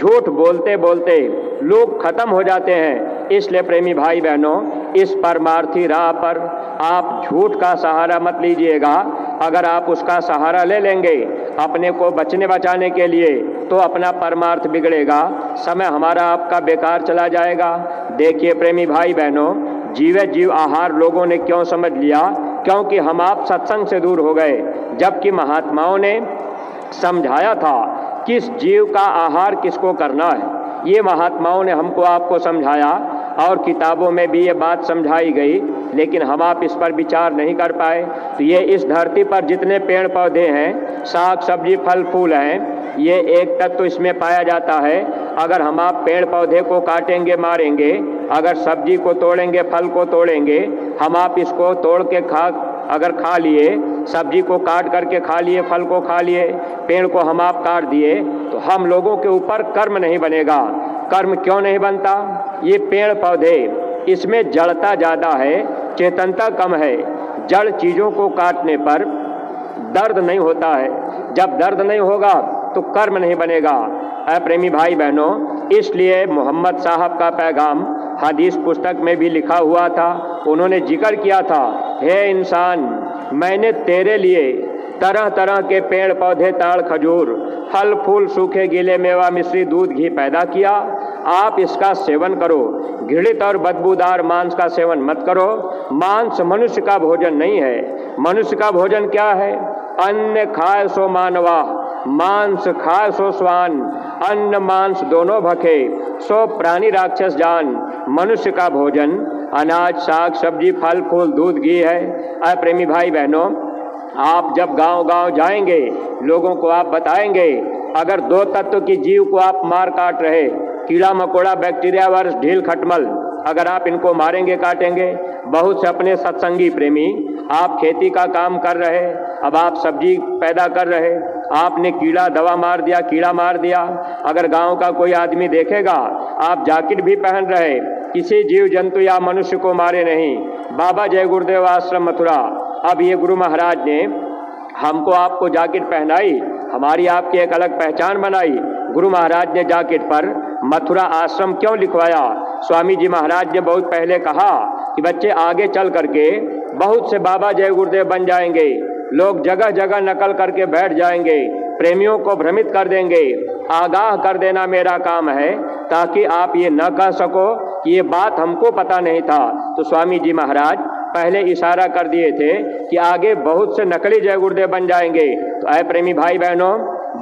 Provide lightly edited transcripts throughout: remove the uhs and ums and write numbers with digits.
झूठ बोलते बोलते लोग खत्म हो जाते हैं। इसलिए प्रेमी भाई बहनों, इस परमार्थी राह पर आप झूठ का सहारा मत लीजिएगा। अगर आप उसका सहारा ले लेंगे अपने को बचने बचाने के लिए, तो अपना परमार्थ बिगड़ेगा, समय हमारा आपका बेकार चला जाएगा। देखिए प्रेमी भाई बहनों, जीवे जीव आहार लोगों ने क्यों समझ लिया? क्योंकि हम आप सत्संग से दूर हो गए, जबकि महात्माओं ने समझाया था किस जीव का आहार किसको करना है। ये महात्माओं ने हमको आपको समझाया और किताबों में भी ये बात समझाई गई, लेकिन हम आप इस पर विचार नहीं कर पाए। तो ये इस धरती पर जितने पेड़ पौधे हैं, साग सब्जी फल फूल हैं, ये एक तत्व इसमें पाया जाता है। अगर हम आप पेड़ पौधे को काटेंगे मारेंगे, अगर सब्जी को तोड़ेंगे फल को तोड़ेंगे, हम आप इसको तोड़ के अगर खा लिए, सब्जी को काट करके खा लिए, फल को खा लिए, पेड़ को हम आप काट दिए, तो हम लोगों के ऊपर कर्म नहीं बनेगा। कर्म क्यों नहीं बनता? ये पेड़ पौधे, इसमें जड़ता ज़्यादा है, चेतनता कम है। जड़ चीज़ों को काटने पर दर्द नहीं होता है। जब दर्द नहीं होगा तो कर्म नहीं बनेगा। प्रेमी भाई बहनों, इसलिए मोहम्मद साहब का पैगाम हदीस पुस्तक में भी लिखा हुआ था। उन्होंने जिक्र किया था, हे इंसान, मैंने तेरे लिए तरह तरह के पेड़ पौधे, ताड़ खजूर, फल फूल, सूखे गीले मेवा, मिश्री, दूध, घी पैदा किया। आप इसका सेवन करो। घृणित और बदबूदार मांस का सेवन मत करो। मांस मनुष्य का भोजन नहीं है। मनुष्य का भोजन क्या है? अन्न खाए सो मानवा, मांस खाए सो स्वान। अन्न मांस दोनों भखे, सो प्राणी राक्षस जान। मनुष्य का भोजन अनाज, साग सब्जी, फल फूल, दूध, घी है। प्रेमी भाई बहनों, आप जब गांव गांव जाएंगे, लोगों को आप बताएंगे, अगर दो तत्व की जीव को आप मार काट रहे, कीड़ा मकोड़ा, बैक्टीरिया, वायरस, ढील खटमल, अगर आप इनको मारेंगे काटेंगे। बहुत से अपने सत्संगी प्रेमी, आप खेती का काम कर रहे, अब आप सब्जी पैदा कर रहे, आपने कीड़ा दवा मार दिया, कीड़ा मार दिया। अगर गांव का कोई आदमी देखेगा, आप जैकेट भी पहन रहे, किसी जीव जंतु या मनुष्य को मारे नहीं। बाबा जय गुरुदेव आश्रम मथुरा, अब ये गुरु महाराज ने हमको आपको जैकेट पहनाई, हमारी आपकी एक अलग पहचान बनाई। गुरु महाराज ने जैकेट पर मथुरा आश्रम क्यों लिखवाया? स्वामी जी महाराज ने बहुत पहले कहा कि बच्चे आगे चल करके बहुत से बाबा जय गुरुदेव बन जाएंगे, लोग जगह जगह नकल करके बैठ जाएंगे, प्रेमियों को भ्रमित कर देंगे। आगाह कर देना मेरा काम है, ताकि आप ये न कह सको कि ये बात हमको पता नहीं था। तो स्वामी जी महाराज पहले इशारा कर दिए थे कि आगे बहुत से नकली जय गुरुदेव बन जाएंगे। तो ऐ प्रेमी भाई बहनों,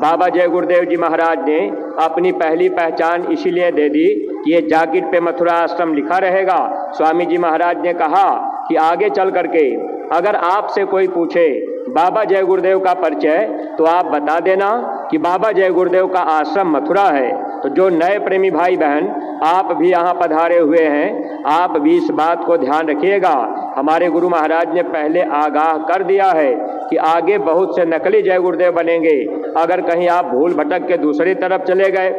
बाबा जय गुरुदेव जी महाराज ने अपनी पहली पहचान इसीलिए दे दी कि ये जैकेट पे मथुरा आश्रम लिखा रहेगा। स्वामी जी महाराज ने कहा कि आगे चल करके अगर आपसे कोई पूछे बाबा जय गुरुदेव का परिचय, तो आप बता देना कि बाबा जय गुरुदेव का आश्रम मथुरा है। तो जो नए प्रेमी भाई बहन आप भी यहाँ पधारे हुए हैं, आप भी इस बात को ध्यान रखिएगा। हमारे गुरु महाराज ने पहले आगाह कर दिया है कि आगे बहुत से नकली जय गुरुदेव बनेंगे। अगर कहीं आप भूल भटक के दूसरी तरफ चले गए,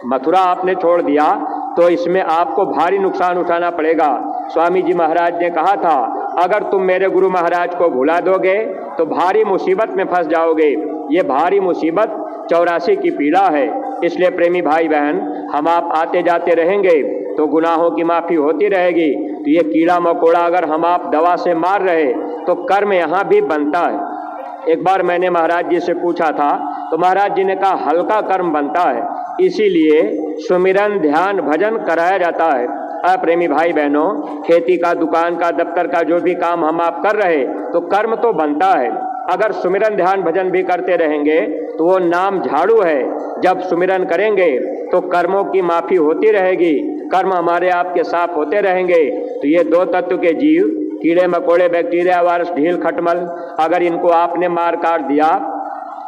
मथुरा आपने छोड़ दिया, तो इसमें आपको भारी नुकसान उठाना पड़ेगा। स्वामी जी महाराज ने कहा था, अगर तुम मेरे गुरु महाराज को भुला दोगे तो भारी मुसीबत में फंस जाओगे। ये भारी मुसीबत 84 की पीड़ा है। इसलिए प्रेमी भाई बहन, हम आप आते जाते रहेंगे तो गुनाहों की माफ़ी होती रहेगी। तो ये कीड़ा मकोड़ा अगर हम आप दवा से मार रहे तो कर्म यहाँ भी बनता है। एक बार मैंने महाराज जी से पूछा था, तो महाराज जी ने कहा हल्का कर्म बनता है, इसीलिए सुमिरन ध्यान भजन कराया जाता है। प्रेमी भाई बहनों, खेती का, दुकान का, दफ्तर का जो भी काम हम आप कर रहे, तो कर्म तो बनता है। अगर सुमिरन ध्यान भजन भी करते रहेंगे तो वो नाम झाड़ू है। जब सुमिरन करेंगे तो कर्मों की माफ़ी होती रहेगी, कर्म हमारे आपके साफ होते रहेंगे। तो ये दो तत्व के जीव, कीड़े मकोड़े, बैक्टीरिया, वायरस, ढील खटमल, अगर इनको आपने मार काट दिया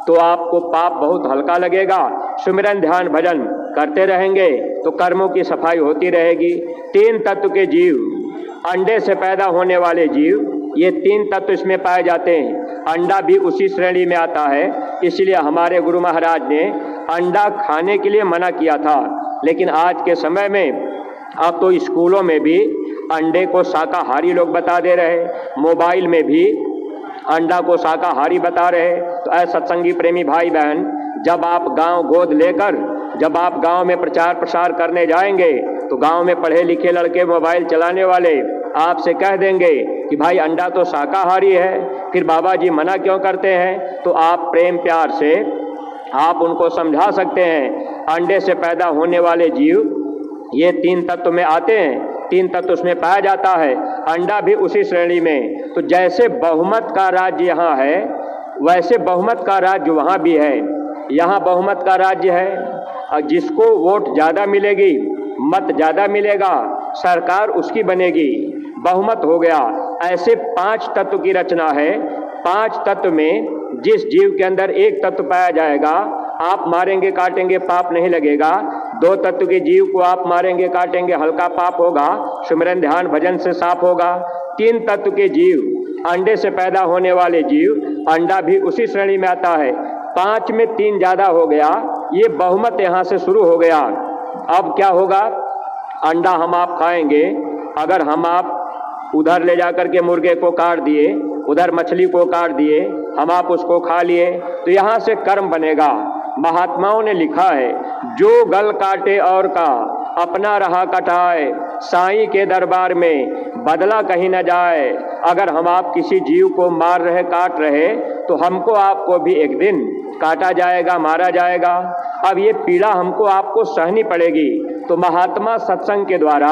तो आपको पाप बहुत हल्का लगेगा। सुमिरन ध्यान भजन करते रहेंगे तो कर्मों की सफाई होती रहेगी। 3 तत्व के जीव, अंडे से पैदा होने वाले जीव, ये 3 तत्व इसमें पाए जाते हैं। अंडा भी उसी श्रेणी में आता है। इसलिए हमारे गुरु महाराज ने अंडा खाने के लिए मना किया था। लेकिन आज के समय में अब तो स्कूलों में भी अंडे को शाकाहारी लोग बता दे रहे, मोबाइल में भी अंडा को शाकाहारी बता रहे। तो ऐसे सत्संगी प्रेमी भाई बहन, जब आप गांव गोद लेकर जब आप गांव में प्रचार प्रसार करने जाएंगे तो गांव में पढ़े लिखे लड़के मोबाइल चलाने वाले आपसे कह देंगे कि भाई अंडा तो शाकाहारी है, फिर बाबा जी मना क्यों करते हैं। तो आप प्रेम प्यार से आप उनको समझा सकते हैं अंडे से पैदा होने वाले जीव ये 3 तत्व में आते हैं, 3 तत्व उसमें पाया जाता है, अंडा भी उसी श्रेणी में। तो जैसे बहुमत का राज्य यहाँ है वैसे बहुमत का राज्य वहाँ भी है। यहाँ बहुमत का राज्य है और जिसको वोट ज़्यादा मिलेगी, मत ज़्यादा मिलेगा, सरकार उसकी बनेगी, बहुमत हो गया। ऐसे 5 तत्व की रचना है। 5 तत्व में जिस जीव के अंदर एक तत्व पाया जाएगा आप मारेंगे काटेंगे पाप नहीं लगेगा। 2 तत्व के जीव को आप मारेंगे काटेंगे हल्का पाप होगा, सुमिरन ध्यान भजन से साफ होगा। 3 तत्व के जीव अंडे से पैदा होने वाले जीव, अंडा भी उसी श्रेणी में आता है। 5 में 3 ज़्यादा हो गया, ये बहुमत यहाँ से शुरू हो गया। अब क्या होगा, अंडा हम आप खाएंगे, अगर हम आप उधर ले जाकर के मुर्गे को काट दिए, उधर मछली को काट दिए, हम आप उसको खा लिए तो यहाँ से कर्म बनेगा। महात्माओं ने लिखा है जो गल काटे और का अपना रहा कटाए, साईं के दरबार में बदला कहीं न जाए। अगर हम आप किसी जीव को मार रहे काट रहे तो हमको आपको भी एक दिन काटा जाएगा, मारा जाएगा। अब ये पीड़ा हमको आपको सहनी पड़ेगी। तो महात्मा सत्संग के द्वारा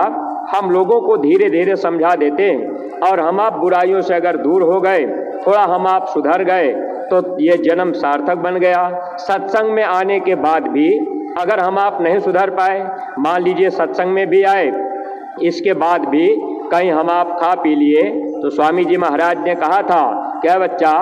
हम लोगों को धीरे धीरे समझा देते हैं और हम आप बुराइयों से अगर दूर हो गए, थोड़ा हम आप सुधर गए तो ये जन्म सार्थक बन गया। सत्संग में आने के बाद भी अगर हम आप नहीं सुधर पाए, मान लीजिए सत्संग में भी आए, इसके बाद भी कहीं हम आप खा पी लिए, तो स्वामी जी महाराज ने कहा था क्या बच्चा,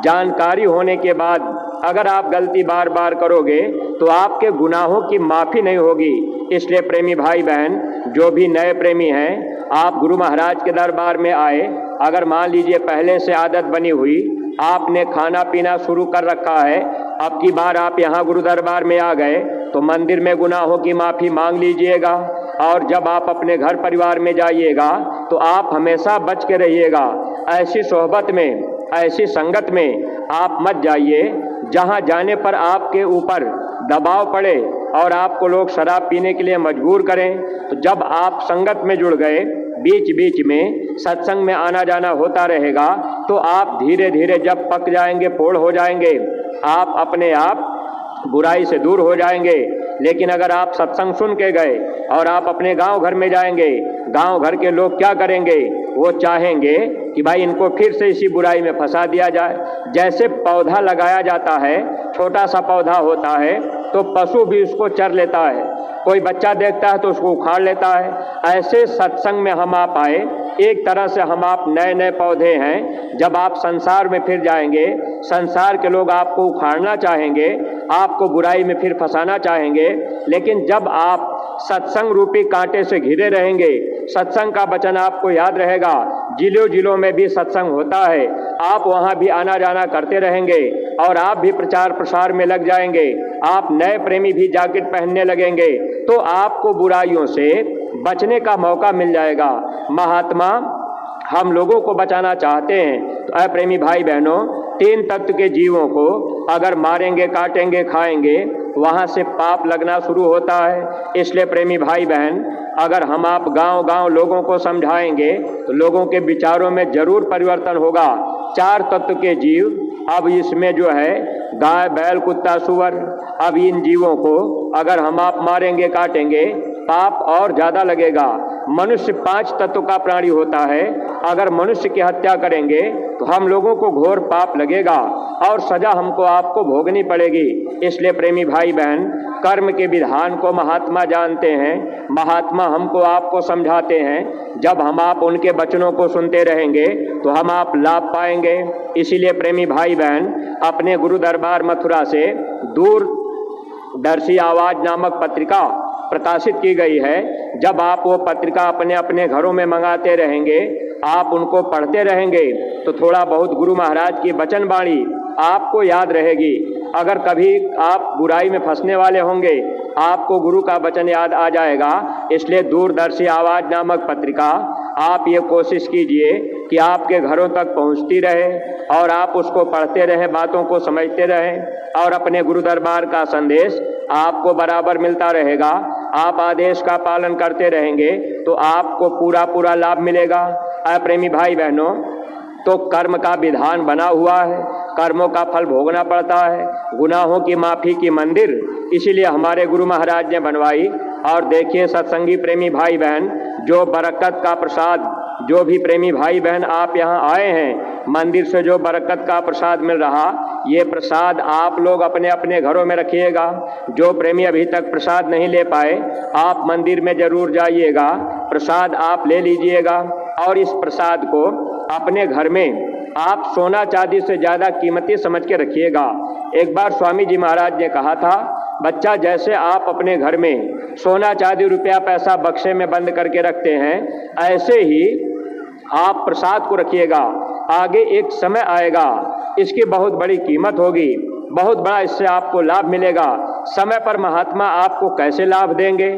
जानकारी होने के बाद अगर आप गलती बार बार करोगे तो आपके गुनाहों की माफ़ी नहीं होगी। इसलिए प्रेमी भाई बहन जो भी नए प्रेमी हैं, आप गुरु महाराज के दरबार में आए, अगर मान लीजिए पहले से आदत बनी हुई, आपने खाना पीना शुरू कर रखा है, अब की बार आप यहाँ गुरु दरबार में आ गए तो मंदिर में गुनाहों की माफ़ी मांग लीजिएगा। और जब आप अपने घर परिवार में जाइएगा तो आप हमेशा बच के रहिएगा। ऐसी सोहबत में, ऐसी संगत में आप मत जाइए जहाँ जाने पर आपके ऊपर दबाव पड़े और आपको लोग शराब पीने के लिए मजबूर करें। तो जब आप संगत में जुड़ गए, बीच बीच में सत्संग में आना जाना होता रहेगा, तो आप धीरे धीरे जब पक जाएंगे, पोढ़ हो जाएंगे, आप अपने आप बुराई से दूर हो जाएंगे। लेकिन अगर आप सत्संग सुन के गए और आप अपने गांव घर में जाएंगे, गांव घर के लोग क्या करेंगे, वो चाहेंगे कि भाई इनको फिर से इसी बुराई में फंसा दिया जाए। जैसे पौधा लगाया जाता है, छोटा सा पौधा होता है तो पशु भी उसको चर लेता है, कोई बच्चा देखता है तो उसको उखाड़ लेता है। ऐसे सत्संग में हम आप आए, एक तरह से हम आप नए नए पौधे हैं। जब आप संसार में फिर जाएंगे, संसार के लोग आपको उखाड़ना चाहेंगे, आपको बुराई में फिर फंसाना चाहेंगे। लेकिन जब आप सत्संग रूपी कांटे से घिरे रहेंगे, सत्संग का वचन आपको याद रहेगा, जिलों जिलों में भी सत्संग होता है, आप वहाँ भी आना जाना करते रहेंगे और आप भी प्रचार प्रसार में लग जाएंगे, आप नए प्रेमी भी जैकेट पहनने लगेंगे, तो आपको बुराइयों से बचने का मौका मिल जाएगा। महात्मा हम लोगों को बचाना चाहते हैं। तो प्रेमी भाई बहनों, 3 तत्व के जीवों को अगर मारेंगे काटेंगे खाएंगे, वहाँ से पाप लगना शुरू होता है। इसलिए प्रेमी भाई बहन, अगर हम आप गांव गांव लोगों को समझाएंगे तो लोगों के विचारों में जरूर परिवर्तन होगा। 4 तत्व के जीव, अब इसमें जो है गाय बैल कुत्ता सुअर, अब इन जीवों को अगर हम आप मारेंगे काटेंगे, पाप और ज़्यादा लगेगा। मनुष्य 5 तत्व का प्राणी होता है, अगर मनुष्य की हत्या करेंगे तो हम लोगों को घोर पाप लगेगा और सजा हमको आपको भोगनी पड़ेगी। इसलिए प्रेमी भाई बहन, कर्म के विधान को महात्मा जानते हैं, महात्मा हमको आपको समझाते हैं। जब हम आप उनके वचनों को सुनते रहेंगे तो हम आप लाभ पाएंगे। इसीलिए प्रेमी भाई बहन, अपने गुरु दरबार मथुरा से दूरदर्शी आवाज नामक पत्रिका प्रकाशित की गई है। जब आप वो पत्रिका अपने अपने घरों में मंगाते रहेंगे, आप उनको पढ़ते रहेंगे, तो थोड़ा बहुत गुरु महाराज की वचन वाणी आपको याद रहेगी। अगर कभी आप बुराई में फंसने वाले होंगे, आपको गुरु का वचन याद आ जाएगा। इसलिए दूरदर्शी आवाज नामक पत्रिका आप ये कोशिश कीजिए कि आपके घरों तक पहुंचती रहे और आप उसको पढ़ते रहें, बातों को समझते रहें और अपने गुरु दरबार का संदेश आपको बराबर मिलता रहेगा, आप आदेश का पालन करते रहेंगे तो आपको पूरा पूरा लाभ मिलेगा। प्रेमी भाई बहनों, तो कर्म का विधान बना हुआ है, कर्मों का फल भोगना पड़ता है, गुनाहों की माफ़ी की मंदिर इसीलिए हमारे गुरु महाराज ने बनवाई। और देखिए सत्संगी प्रेमी भाई बहन, जो बरकत का प्रसाद, जो भी प्रेमी भाई बहन आप यहाँ आए हैं, मंदिर से जो बरकत का प्रसाद मिल रहा, ये प्रसाद आप लोग अपने अपने घरों में रखिएगा। जो प्रेमी अभी तक प्रसाद नहीं ले पाए, आप मंदिर में जरूर जाइएगा, प्रसाद आप ले लीजिएगा और इस प्रसाद को अपने घर में आप सोना चांदी से ज़्यादा कीमती समझ के रखिएगा। एक बार स्वामी जी महाराज ने कहा था, बच्चा जैसे आप अपने घर में सोना चांदी रुपया पैसा बक्से में बंद करके रखते हैं, ऐसे ही आप प्रसाद को रखिएगा। आगे एक समय आएगा, इसकी बहुत बड़ी कीमत होगी, बहुत बड़ा इससे आपको लाभ मिलेगा। समय पर महात्मा आपको कैसे लाभ देंगे,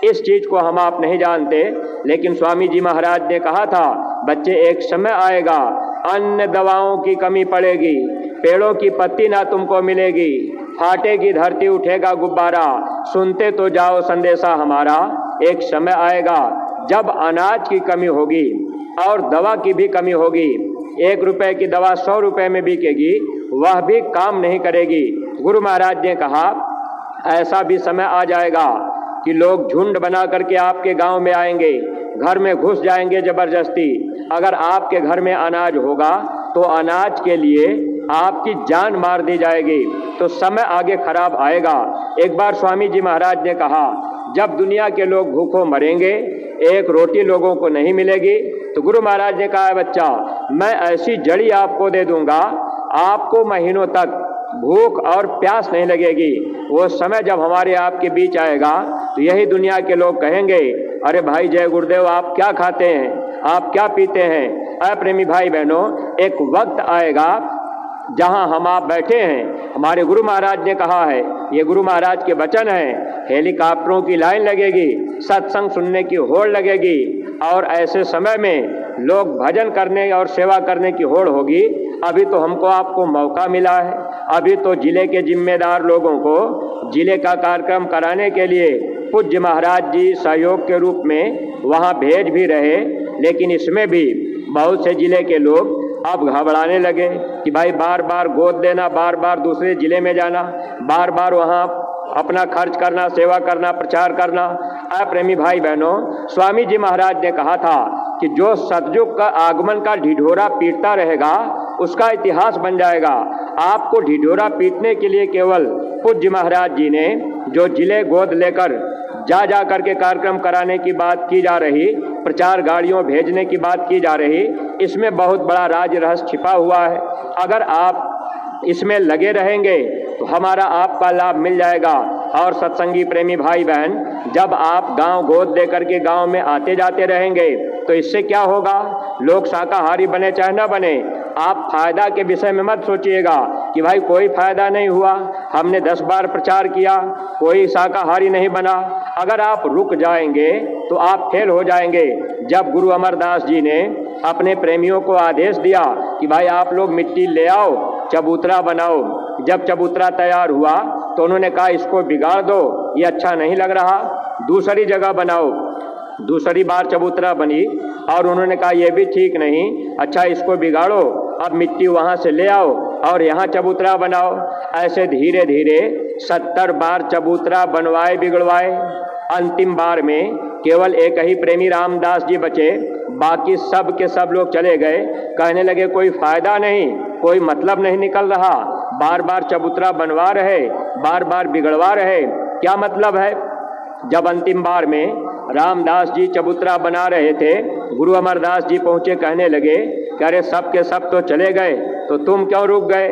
इस चीज़ को हम आप नहीं जानते, लेकिन स्वामी जी महाराज ने कहा था, बच्चे एक समय आएगा, अन्य दवाओं की कमी पड़ेगी, पेड़ों की पत्ती ना तुमको मिलेगी, फाटेगी धरती उठेगा गुब्बारा, सुनते तो जाओ संदेशा हमारा। एक समय आएगा जब अनाज की कमी होगी और दवा की भी कमी होगी। 1 रुपए की दवा 100 रुपए में बिकेगी, वह भी काम नहीं करेगी। गुरु महाराज ने कहा, ऐसा भी समय आ जाएगा कि लोग झुंड बना करके आपके गांव में आएंगे, घर में घुस जाएंगे जबरदस्ती। अगर आपके घर में अनाज होगा तो अनाज के लिए आपकी जान मार दी जाएगी, तो समय आगे खराब आएगा। एक बार स्वामी जी महाराज ने कहा, जब दुनिया के लोग भूखों मरेंगे, एक रोटी लोगों को नहीं मिलेगी, तो गुरु महाराज ने कहा, बच्चा मैं ऐसी जड़ी आपको दे दूंगा, आपको महीनों तक भूख और प्यास नहीं लगेगी। वो समय जब हमारे आपके बीच आएगा तो यही दुनिया के लोग कहेंगे, अरे भाई जय गुरुदेव, आप क्या खाते हैं, आप क्या पीते हैं। प्रेमी भाई बहनों, एक वक्त आएगा जहां हम आप बैठे हैं, हमारे गुरु महाराज ने कहा है, ये गुरु महाराज के वचन हैं, हेलीकॉप्टरों की लाइन लगेगी, सत्संग सुनने की होड़ लगेगी, और ऐसे समय में लोग भजन करने और सेवा करने की होड़ होगी। अभी तो हमको आपको मौका मिला है, अभी तो जिले के जिम्मेदार लोगों को जिले का कार्यक्रम कराने के लिए पूज्य महाराज जी सहयोग के रूप में वहाँ भेज भी रहे, लेकिन इसमें भी बहुत से जिले के लोग अब घबराने लगे कि भाई बार बार गोद लेना, बार बार दूसरे जिले में जाना, बार बार वहाँ अपना खर्च करना, सेवा करना, प्रचार करना। प्रेमी भाई बहनों, स्वामी जी महाराज ने कहा था कि जो सतयुग का आगमन का ढिढोरा पीटता रहेगा, उसका इतिहास बन जाएगा। आपको ढिढोरा पीटने के लिए केवल पूज्य महाराज जी ने जो जिले गोद लेकर जा करके कार्यक्रम कराने की बात की जा रही, प्रचार गाड़ियों भेजने की बात की जा रही, इसमें बहुत बड़ा राज रहस्य छिपा हुआ है। अगर आप इसमें लगे रहेंगे तो हमारा आपका लाभ मिल जाएगा। और सत्संगी प्रेमी भाई बहन, जब आप गांव गोद दे करके गांव में आते जाते रहेंगे तो इससे क्या होगा, लोग शाकाहारी बने चाहे न बने, आप फायदा के विषय में मत सोचिएगा कि भाई कोई फायदा नहीं हुआ, हमने 10 बार प्रचार किया, कोई शाकाहारी नहीं बना। अगर आप रुक जाएंगे तो आप फेल हो जाएंगे। जब गुरु अमरदास जी ने अपने प्रेमियों को आदेश दिया कि भाई आप लोग मिट्टी ले आओ, चबूतरा बनाओ, जब चबूतरा तैयार हुआ तो उन्होंने कहा इसको बिगाड़ दो, ये अच्छा नहीं लग रहा, दूसरी जगह बनाओ। दूसरी बार चबूतरा बनी और उन्होंने कहा यह भी ठीक नहीं, अच्छा इसको बिगाड़ो, अब मिट्टी वहाँ से ले आओ और यहाँ चबूतरा बनाओ। ऐसे धीरे धीरे 70 बार चबूतरा बनवाए बिगड़वाए। अंतिम बार में केवल एक ही प्रेमी रामदास जी बचे, बाकी सब के सब लोग चले गए। कहने लगे कोई फायदा नहीं, कोई मतलब नहीं निकल रहा, बार बार चबूतरा बनवा रहे, बार बार बिगड़वा रहे, क्या मतलब है। जब अंतिम बार में रामदास जी चबूतरा बना रहे थे, गुरु अमरदास जी पहुँचे, कहने लगे कि अरे सब के सब तो चले गए, तो तुम क्यों रुक गए,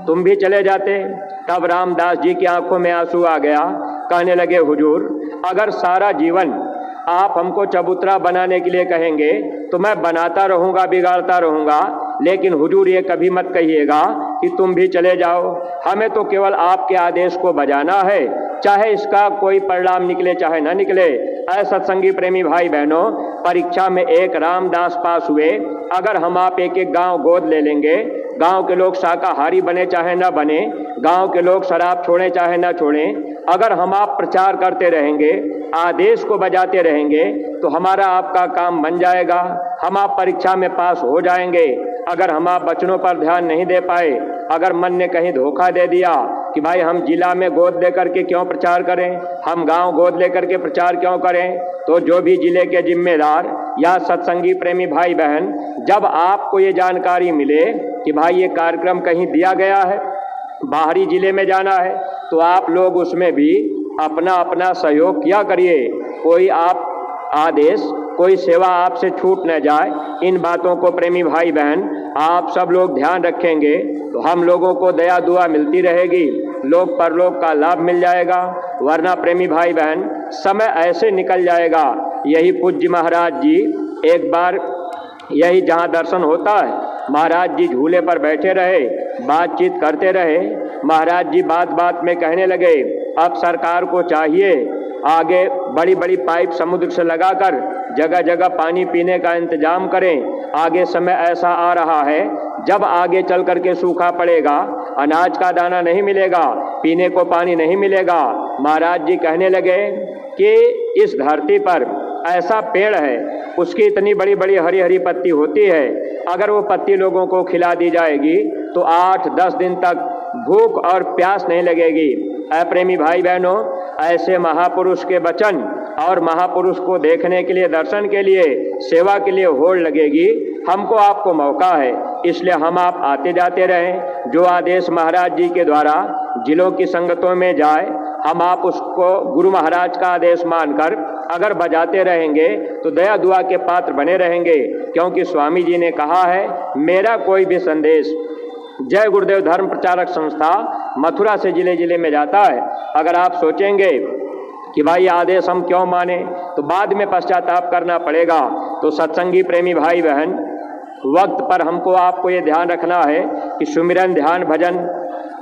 तुम भी चले जाते। तब रामदास जी की आंखों में आंसू आ गया। कहने लगे हुजूर, अगर सारा जीवन आप हमको चबूतरा बनाने के लिए कहेंगे तो मैं बनाता रहूँगा, बिगाड़ता रहूँगा, लेकिन हुजूर ये कभी मत कहिएगा कि तुम भी चले जाओ। हमें तो केवल आपके आदेश को बजाना है, चाहे इसका कोई परिणाम निकले चाहे न निकले। ऐ सत्संगी प्रेमी भाई बहनों, परीक्षा में एक रामदास पास हुए, अगर हम आप एक एक गांव गोद ले लेंगे गांव के लोग शाकाहारी बने चाहे न बने, गांव के लोग शराब छोड़ें चाहे न छोड़ें, अगर हम आप प्रचार करते रहेंगे, आदेश को बजाते रहेंगे, तो हमारा आपका काम बन जाएगा। हम आप परीक्षा में पास हो जाएंगे। अगर हम आप बचनों पर ध्यान नहीं दे पाए, अगर मन ने कहीं धोखा दे दिया कि भाई हम जिला में गोद लेकर के क्यों प्रचार करें, हम गांव गोद लेकर के प्रचार क्यों करें, तो जो भी जिले के जिम्मेदार या सत्संगी प्रेमी भाई बहन, जब आपको ये जानकारी मिले कि भाई ये कार्यक्रम कहीं दिया गया है, बाहरी जिले में जाना है, तो आप लोग उसमें भी अपना अपना सहयोग किया करिए। कोई आप आदेश, कोई सेवा आपसे छूट न जाए। इन बातों को प्रेमी भाई बहन आप सब लोग ध्यान रखेंगे तो हम लोगों को दया दुआ मिलती रहेगी, लोक परलोक का लाभ मिल जाएगा। वरना प्रेमी भाई बहन समय ऐसे निकल जाएगा। यही पूज्य महाराज जी एक बार यही जहाँ दर्शन होता है, महाराज जी झूले पर बैठे रहे, बातचीत करते रहे। महाराज जी बात बात में कहने लगे, अब सरकार को चाहिए आगे बड़ी बड़ी पाइप समुद्र से लगाकर जगह जगह पानी पीने का इंतजाम करें। आगे समय ऐसा आ रहा है जब आगे चल करके सूखा पड़ेगा, अनाज का दाना नहीं मिलेगा, पीने को पानी नहीं मिलेगा। महाराज जी कहने लगे कि इस धरती पर ऐसा पेड़ है, उसकी इतनी बड़ी बड़ी हरी हरी पत्ती होती है, अगर वो पत्ती लोगों को खिला दी जाएगी तो 8-10 दिन तक भूख और प्यास नहीं लगेगी। प्रेमी भाई बहनों, ऐसे महापुरुष के वचन और महापुरुष को देखने के लिए, दर्शन के लिए, सेवा के लिए होड़ लगेगी। हमको आपको मौका है, इसलिए हम आप आते जाते रहें। जो आदेश महाराज जी के द्वारा जिलों की संगतों में जाए, हम आप उसको गुरु महाराज का आदेश मानकर अगर बजाते रहेंगे तो दया दुआ के पात्र बने रहेंगे। क्योंकि स्वामी जी ने कहा है, मेरा कोई भी संदेश जय गुरुदेव धर्म प्रचारक संस्था मथुरा से जिले जिले में जाता है। अगर आप सोचेंगे कि भाई आदेश हम क्यों माने, तो बाद में पश्चाताप करना पड़ेगा। तो सत्संगी प्रेमी भाई बहन, वक्त पर हमको आपको ये ध्यान रखना है कि सुमिरन ध्यान भजन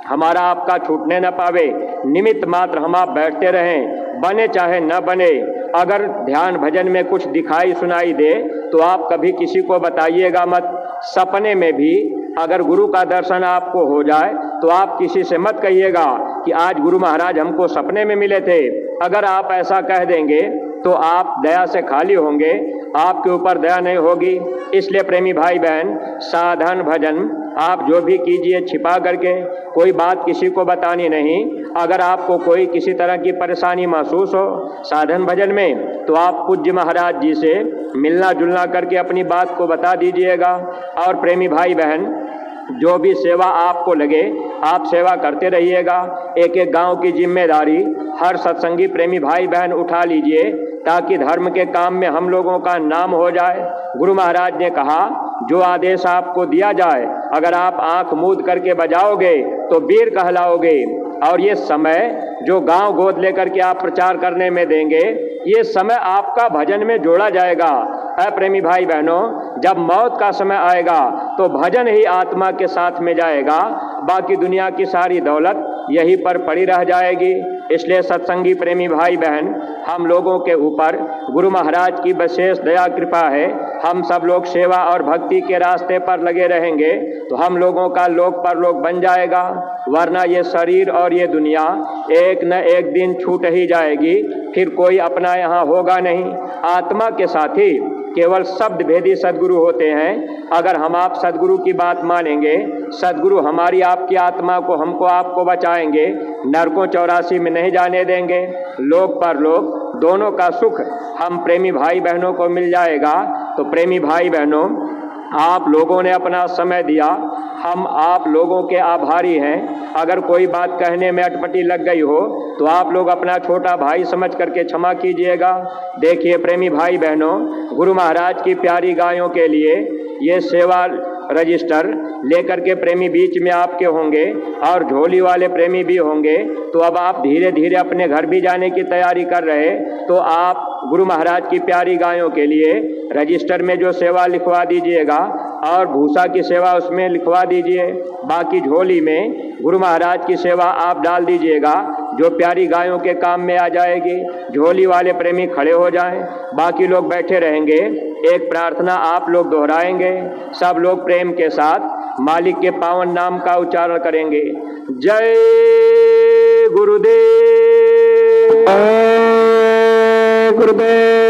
हमारा आपका छूटने न पावे। निमित्त मात्र हम आप बैठते रहें, बने चाहे न बने। अगर ध्यान भजन में कुछ दिखाई सुनाई दे तो आप कभी किसी को बताइएगा मत। सपने में भी अगर गुरु का दर्शन आपको हो जाए तो आप किसी से मत कहिएगा कि आज गुरु महाराज हमको सपने में मिले थे। अगर आप ऐसा कह देंगे तो आप दया से खाली होंगे, आपके ऊपर दया नहीं होगी। इसलिए प्रेमी भाई बहन, साधन भजन आप जो भी कीजिए छिपा करके, कोई बात किसी को बतानी नहीं। अगर आपको कोई किसी तरह की परेशानी महसूस हो साधन भजन में, तो आप पूज्य महाराज जी से मिलना जुलना करके अपनी बात को बता दीजिएगा। और प्रेमी भाई बहन, जो भी सेवा आपको लगे आप सेवा करते रहिएगा। एक एक गांव की जिम्मेदारी हर सत्संगी प्रेमी भाई बहन उठा लीजिए, ताकि धर्म के काम में हम लोगों का नाम हो जाए। गुरु महाराज ने कहा, जो आदेश आपको दिया जाए अगर आप आंख मूंद करके बजाओगे तो वीर कहलाओगे। और ये समय जो गांव गोद लेकर के आप प्रचार करने में देंगे, ये समय आपका भजन में जोड़ा जाएगा। प्रेमी भाई बहनों, जब मौत का समय आएगा तो भजन ही आत्मा के साथ में जाएगा, बाकी दुनिया की सारी दौलत यहीं पर पड़ी रह जाएगी। इसलिए सत्संगी प्रेमी भाई बहन, हम लोगों के ऊपर गुरु महाराज की विशेष दया कृपा है। हम सब लोग सेवा और भक्ति के रास्ते पर लगे रहेंगे तो हम लोगों का लोक परलोक बन जाएगा। वरना ये शरीर और ये दुनिया एक न एक दिन छूट ही जाएगी, फिर कोई अपना यहाँ होगा नहीं। आत्मा के साथी केवल शब्द भेदी सद्गुरु होते हैं। अगर हम आप सद्गुरु की बात मानेंगे, सद्गुरु हमारी आपकी आत्मा को, हमको आपको बचाएंगे, नरकों 84 में नहीं जाने देंगे। लोक परलोक दोनों का सुख हम प्रेमी भाई बहनों को मिल जाएगा। तो प्रेमी भाई बहनों, आप लोगों ने अपना समय दिया, हम आप लोगों के आभारी हैं। अगर कोई बात कहने में अटपटी लग गई हो तो आप लोग अपना छोटा भाई समझ करके क्षमा कीजिएगा। देखिए प्रेमी भाई बहनों, गुरु महाराज की प्यारी गायों के लिए ये सेवा रजिस्टर लेकर के प्रेमी बीच में आपके होंगे और झोली वाले प्रेमी भी होंगे। तो अब आप धीरे धीरे अपने घर भी जाने की तैयारी कर रहे, तो आप गुरु महाराज की प्यारी गायों के लिए रजिस्टर में जो सेवा लिखवा दीजिएगा और भूसा की सेवा उसमें लिखवा दीजिए। बाकी झोली में गुरु महाराज की सेवा आप डाल दीजिएगा, जो प्यारी गायों के काम में आ जाएगी। झोली वाले प्रेमी खड़े हो जाएं, बाकी लोग बैठे रहेंगे। एक प्रार्थना आप लोग दोहराएंगे। सब लोग प्रेम के साथ मालिक के पावन नाम का उच्चारण करेंगे। जय गुरुदेव। गुरुदेव।